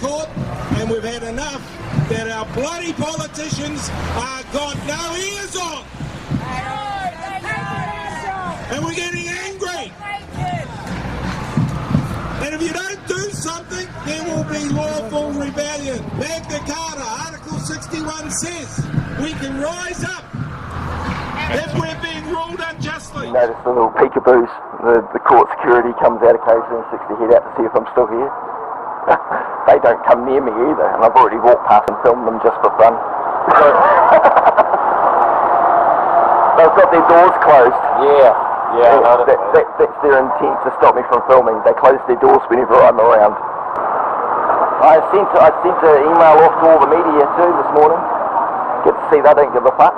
court, and we've had enough that our bloody politicians are got no ears on. And we're getting angry. And if you don't do something, there will be lawful rebellion. Magna Carta, Article 61 says we can rise up if we're being ruled unjustly. You notice the little peekaboos. The court security comes out occasionally and sticks their head out to see if I'm still here. They don't come near me either, and I've already walked past and filmed them just for fun. They've got their doors closed. Yeah, that's their intent to stop me from filming. They close their doors whenever I'm around. I sent an email off to all the media too this morning. Get to see they don't give a fuck.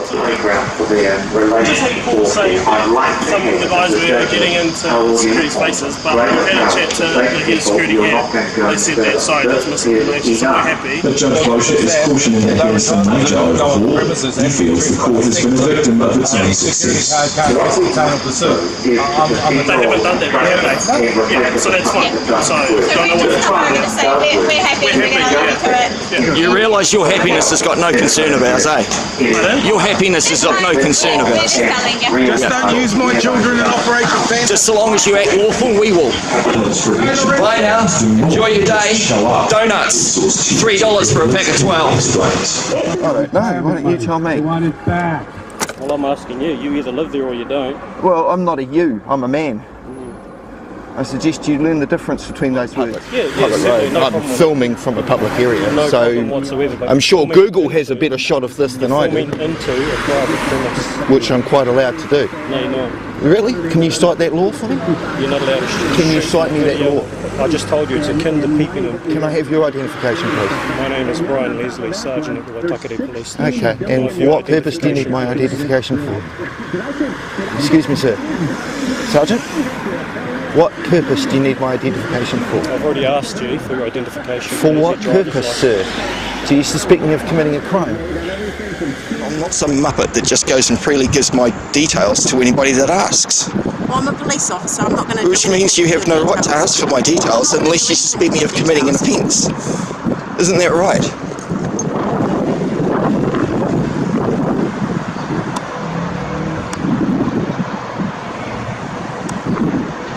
Just had a call to say some of the guys were getting into security spaces, but we had a chat to the head security here. They said that, sorry, that's misinformation, so we're happy. But Judge Blocher is cautioning against a major overhaul. He feels the court has been a victim of its own success. They haven't done that, have they? Yeah, so that's fine. So, don't know what to try. We're happy, we're going to look at it. You realise your happiness has got no concern of ours, eh? Your happiness is of no concern of ours. Just don't use my children in Operation Phantom. Just so long as you act lawful, we will. Bye now. Enjoy your day. Donuts. $3 for a pack of 12. I don't know. Why don't you tell me? Well, I'm asking you. You either live there or you don't. Well, I'm not a you. I'm a man. I suggest you learn the difference between those words. Yeah, certainly, no I'm problem. filming from a public area, No so problem whatsoever, but I'm sure filming- Google has a better shot of this than I do, Filming into a private premise. which I'm quite allowed to do. No, you're not. Really? Can you cite that law for me? You're not allowed to shoot. Can you cite me that law? I just told you it's akin to peeping. Can I have your identification, please? My name is Brian Leslie, Sergeant at the Waitakere Police Station. Okay, and for what purpose do you need my identification for? Excuse me, sir. Sergeant? What purpose do you need my identification for? I've already asked you for your identification. For what purpose, sir? Do you suspect me of committing a crime? I'm not some muppet that just goes and freely gives my details to anybody that asks. Well, I'm a police officer, I'm not going to... Which means you have no right to ask for my details unless you suspect me of committing an offence. Isn't that right?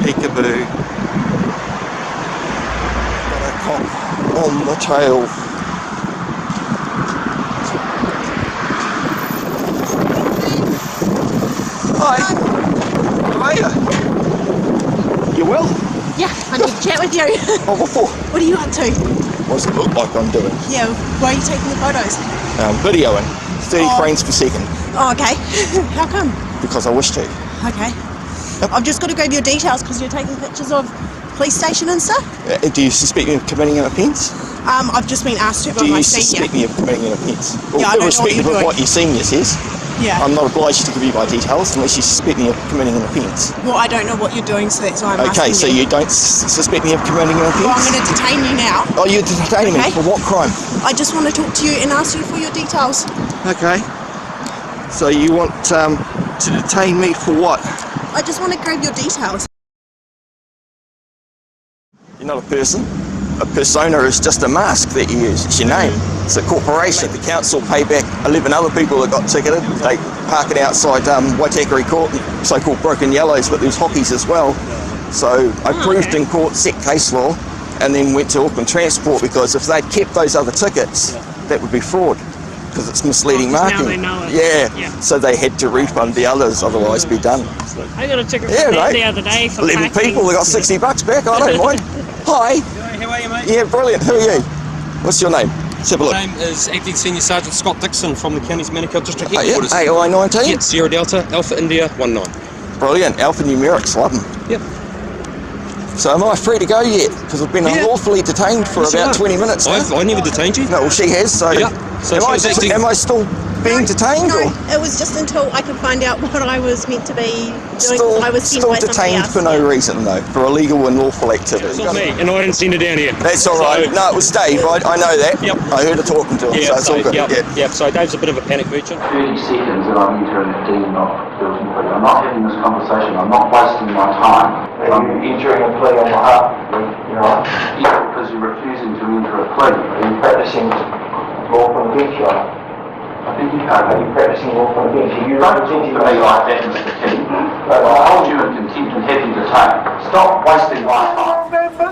Peekaboo. Got a cop on the tail. Hi. How are you? You well? Yeah, I need to chat with you. Oh, what for? What are you up to? What does it look like I'm doing? Yeah, why are you taking the photos? Videoing. 30 frames per second. Oh, okay. How come? Because I wish to. Okay. I've just got to grab your details because you're taking pictures of police station and stuff. Do you suspect me of committing an offence? I've just been asked to by Do my you senior. suspect me of committing an offence? Well, Yeah, I don't know what irrespective you're of doing. what your senior says, Yeah. I'm not obliged to give you my details unless you suspect me of committing an offence. Well, I don't know what you're doing, so that's why I'm Okay, asking so you don't suspect me of committing an offence? Well, I'm going to detain you now. Oh, you're detaining Okay. me for what crime? I just want to talk to you and ask you for your details. Okay. So you want to detain me for what? I just want to grab your details. You're not a person. A persona is just a mask that you use. It's your name. It's a corporation. The council pay back 11 other people that got ticketed. They park it outside Waitakere Court, so-called broken yellows, but there's hockeys as well. So I proved in court, set case law, and then went to Auckland Transport because if they'd kept those other tickets, that would be fraud because it's misleading marking. Now they know it. Yeah. So they had to refund the others, otherwise be done. I got a ticket Yeah, from mate. the other day for 11 parking. people, they got $60 back. I don't mind. Hi. How are you, mate? Yeah, brilliant. Who are you? What's your name? Let's have a look. My name is Acting Senior Sergeant Scott Dixon from the county's Manukau District Oh, yeah. Headquarters. AI-19? Yeah, Sierra Delta, Alpha India, 19. Brilliant. Alphanumerics, love them. Yep. So am I free to go yet? Because I've been unlawfully detained for Yes, you about are. 20 minutes now. I never detained you. No, well, she has, so... Yeah. So am, she I, was acting- am I still being detained? No, Or it was just until I could find out what I was meant to be doing. still, I was sent still by somebody detained else. for no reason, though, for illegal and lawful activity. It's not me, and I didn't send her down here. That's all right. No, it was Dave. I know that. Yep. I heard her talking to him, so it's all good. Yeah. So Dave's a bit of a panic merchant. 30 seconds and I'm entering the deed not guilty plea. I'm not having this conversation. I'm not wasting my time. I'm entering a plea on behalf of you know. the bench, I think you can't have you practicing law from the bench. If you run attention to me like that, Mr. King, I'll hold you in contempt and have you detained. Stop wasting my time.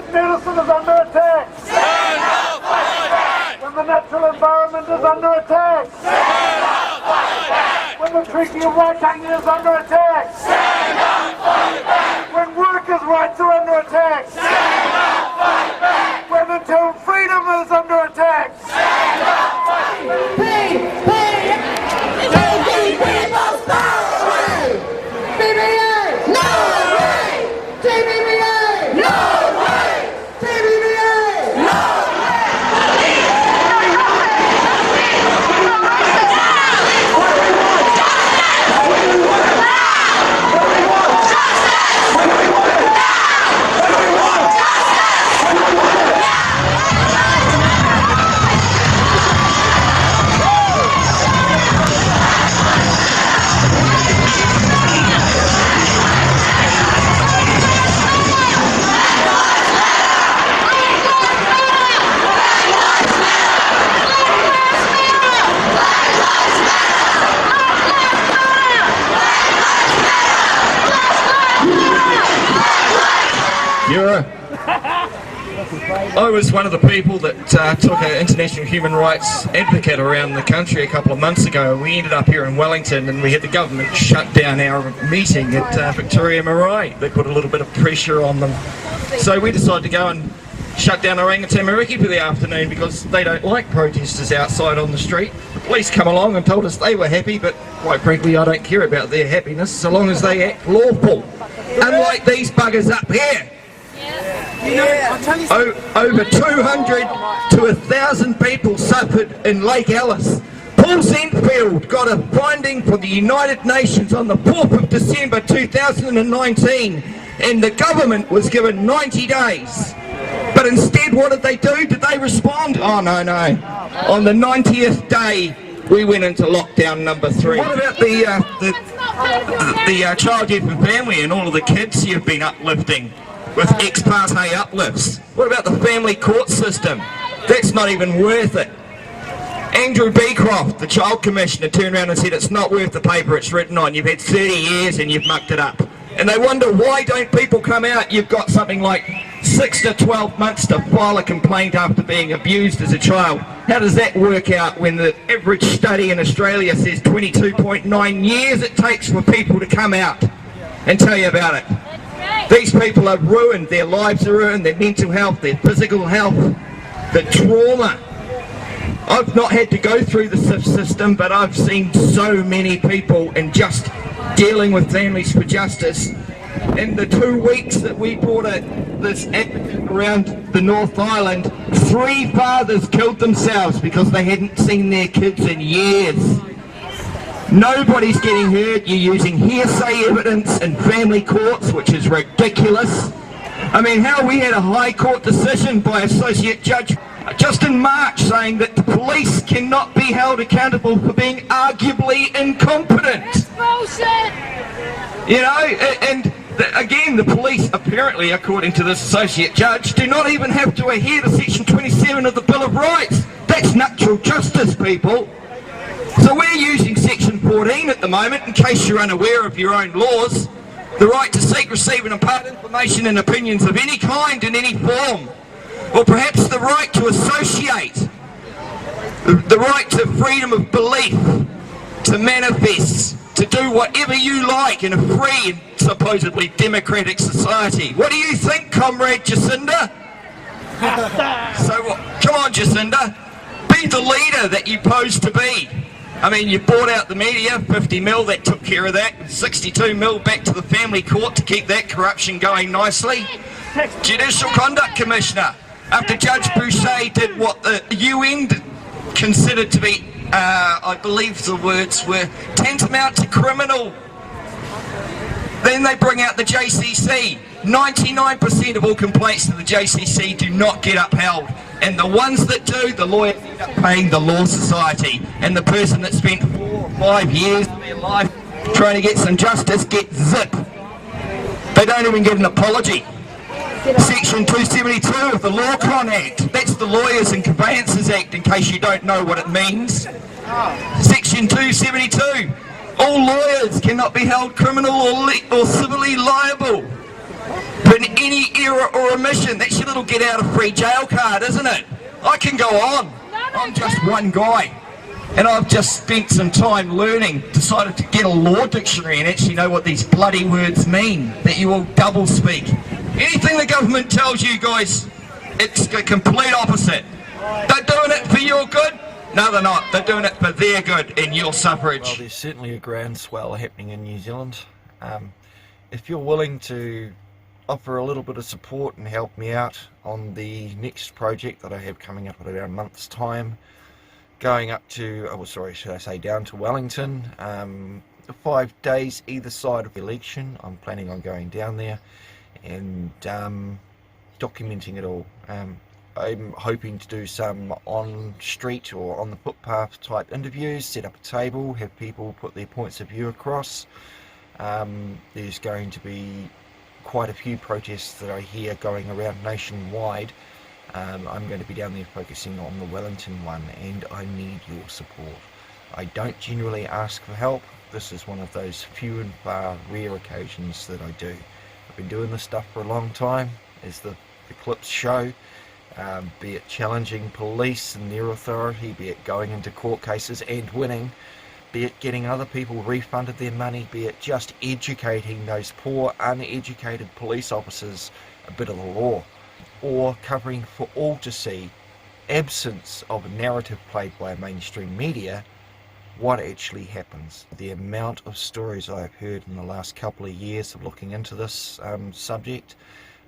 Medicine is under attack! Stand up, fight back! When the natural environment is under attack! Stand up, fight back! When the Treaty of Waitangi is under attack! Stand up, fight back! When workers' rights are under attack! Stand up, fight back! When internal freedom is under attack! Stand up, fight back! I was one of the people that took an international human rights advocate around the country a couple of months ago. We ended up here in Wellington and we had the government shut down our meeting at Victoria Marae. They put a little bit of pressure on them. So we decided to go and shut down Orangutan Mariki for the afternoon because they don't like protesters outside on the street. The police come along and told us they were happy, but quite frankly I don't care about their happiness so long as they act lawful. Unlike these buggers up here. Over 200 to 1,000 people suffered in Lake Alice. Paul Zentfield got a finding from the United Nations on the 4th of December 2019 and the government was given 90 days. But instead what did they do? Did they respond? Oh no. On the 90th day we went into lockdown number 3. What about the child, youth and family and all of the kids you've been uplifting with ex parte uplifts? What about the family court system? That's not even worth it. Andrew Beecroft, the child commissioner, turned around and said it's not worth the paper it's written on. You've had 30 years and you've mucked it up. And they wonder why don't people come out? You've got something like 6 to 12 months to file a complaint after being abused as a child. How does that work out when the average study in Australia says 22.9 years it takes for people to come out and tell you about it? These people are ruined, their lives are ruined, their mental health, their physical health, the trauma. I've not had to go through the SIF system, but I've seen so many people and just dealing with Families for Justice. In the 2 weeks that we brought this advocate around the North Island, 3 fathers killed themselves because they hadn't seen their kids in years. Nobody's getting hurt. You're using hearsay evidence in family courts, which is ridiculous. I mean, how we had a High Court decision by Associate Judge just in March saying that the police cannot be held accountable for being arguably incompetent. That's bullshit! You know, and again, the police apparently, according to this Associate Judge, do not even have to adhere to Section 27 of the Bill of Rights. That's natural justice, people. So we're using Section 14 at the moment, in case you're unaware of your own laws, the right to seek, receive and impart information and opinions of any kind in any form, or perhaps the right to associate, the right to freedom of belief, to manifest, to do whatever you like in a free and supposedly democratic society. What do you think, Comrade Jacinda? So come on, Jacinda, be the leader that you pose to be. I mean, you bought out the media, 50 mil, that took care of that, 62 mil back to the family court to keep that corruption going nicely. Judicial Conduct Commissioner, after Judge Boucher did what the UN considered to be, I believe the words were, tantamount to criminal. Then they bring out the JCC. 99% of all complaints to the JCC do not get upheld. And the ones that do, the lawyers end up paying the Law Society. And the person that spent 4 or 5 years of their life trying to get some justice gets zip. They don't even get an apology. Section 272 of the Law Con Act. That's the Lawyers and Conveyancers Act, in case you don't know what it means. Section 272. All lawyers cannot be held criminal or civilly liable for any error or omission. That's your little get out of free jail card, isn't it? I can go on. I'm just one guy. And I've just spent some time learning, decided to get a law dictionary and actually know what these bloody words mean, that you all double speak. Anything the government tells you guys, it's the complete opposite. They're doing it for your good? No, they're not. They're doing it for their good and your suffrage. Well, there's certainly a groundswell happening in New Zealand. If you're willing to offer a little bit of support and help me out on the next project that I have coming up in about a month's time, going up to, oh sorry, should I say down to Wellington, 5 days either side of the election. I'm planning on going down there and documenting it all. I'm hoping to do some on street or on the footpath type interviews, set up a table, have people put their points of view across. There's going to be quite a few protests that I hear going around nationwide. I'm going to be down there focusing on the Wellington one, and I need your support. I don't generally ask for help. This is one of those few and far rare occasions that I do. I've been doing this stuff for a long time, as the clips show, be it challenging police and their authority, be it going into court cases and winning, be it getting other people refunded their money, be it just educating those poor, uneducated police officers a bit of the law, or covering for all to see, absence of a narrative played by mainstream media, what actually happens. The amount of stories I've heard in the last couple of years of looking into this subject,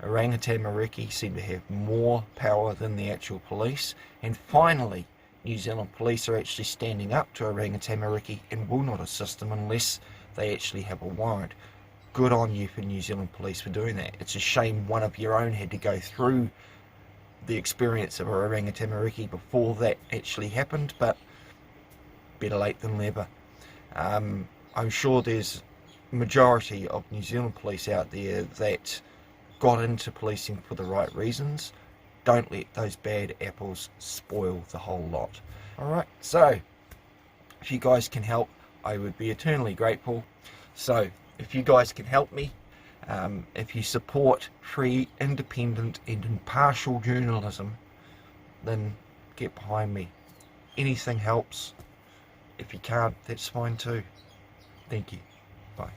orangutan mariki seem to have more power than the actual police, and finally New Zealand police are actually standing up to orangutan mariki and will not assist them unless they actually have a warrant. Good on you for New Zealand police for doing that. It's a shame one of your own had to go through the experience of a orangutan mariki before that actually happened, but better late than never. I'm sure there's a majority of New Zealand police out there that got into policing for the right reasons. Don't let those bad apples spoil the whole lot. Alright, so if you guys can help, I would be eternally grateful. So if you guys can help me, if you support free, independent and impartial journalism, then get behind me. Anything helps. If you can't, that's fine too. Thank you. Bye.